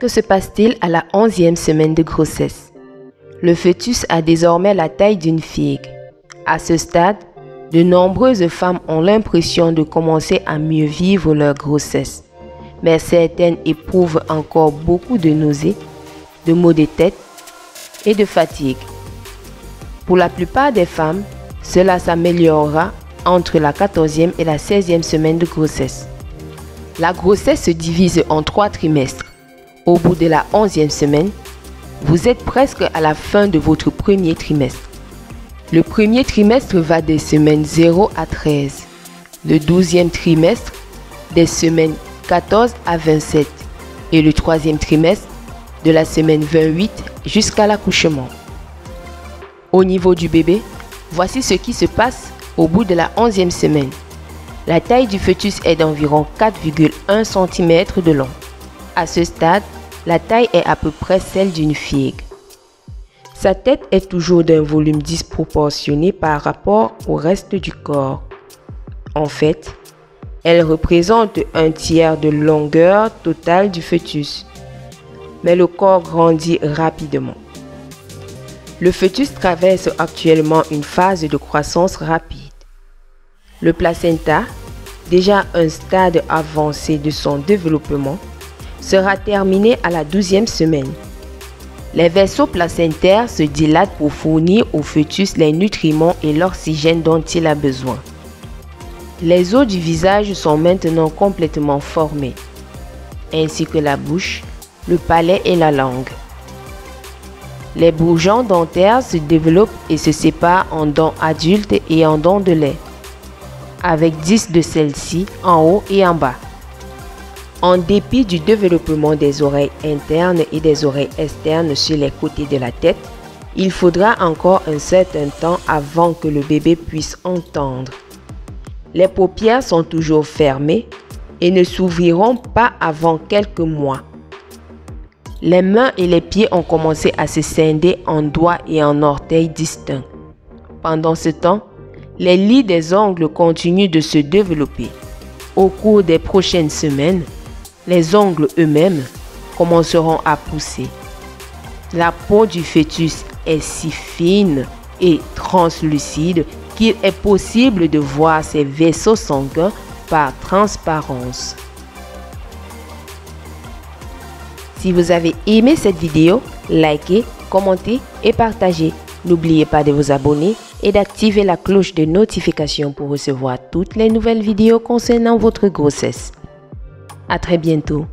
Que se passe-t-il à la 11e semaine de grossesse? Le fœtus a désormais la taille d'une figue. À ce stade, de nombreuses femmes ont l'impression de commencer à mieux vivre leur grossesse, mais certaines éprouvent encore beaucoup de nausées, de maux de tête et de fatigue. Pour la plupart des femmes, cela s'améliorera entre la 14e et la 16e semaine de grossesse. La grossesse se divise en 3 trimestres. Au bout de la 11e semaine, vous êtes presque à la fin de votre premier trimestre. Le premier trimestre va des semaines 0 à 13. Le 12e trimestre, des semaines 14 à 27. Et le 3e trimestre, de la semaine 28 jusqu'à l'accouchement. Au niveau du bébé, voici ce qui se passe au bout de la 11e semaine. La taille du fœtus est d'environ 4,1 cm de long. À ce stade, la taille est à peu près celle d'une figue. Sa tête est toujours d'un volume disproportionné par rapport au reste du corps. En fait, elle représente un tiers de longueur totale du fœtus. Mais le corps grandit rapidement. Le fœtus traverse actuellement une phase de croissance rapide. Le placenta, déjà un stade avancé de son développement, sera terminé à la 12e semaine. Les vaisseaux placentaires se dilatent pour fournir au fœtus les nutriments et l'oxygène dont il a besoin. Les os du visage sont maintenant complètement formés, ainsi que la bouche, le palais et la langue. Les bourgeons dentaires se développent et se séparent en dents adultes et en dents de lait, avec 10 de celles-ci en haut et en bas. En dépit du développement des oreilles internes et des oreilles externes sur les côtés de la tête, il faudra encore un certain temps avant que le bébé puisse entendre. Les paupières sont toujours fermées et ne s'ouvriront pas avant quelques mois. Les mains et les pieds ont commencé à se scinder en doigts et en orteils distincts. Pendant ce temps, les lits des ongles continuent de se développer. Au cours des prochaines semaines, les ongles eux-mêmes commenceront à pousser. La peau du fœtus est si fine et translucide qu'il est possible de voir ses vaisseaux sanguins par transparence. Si vous avez aimé cette vidéo, likez, commentez et partagez. N'oubliez pas de vous abonner et d'activer la cloche de notification pour recevoir toutes les nouvelles vidéos concernant votre grossesse. À très bientôt.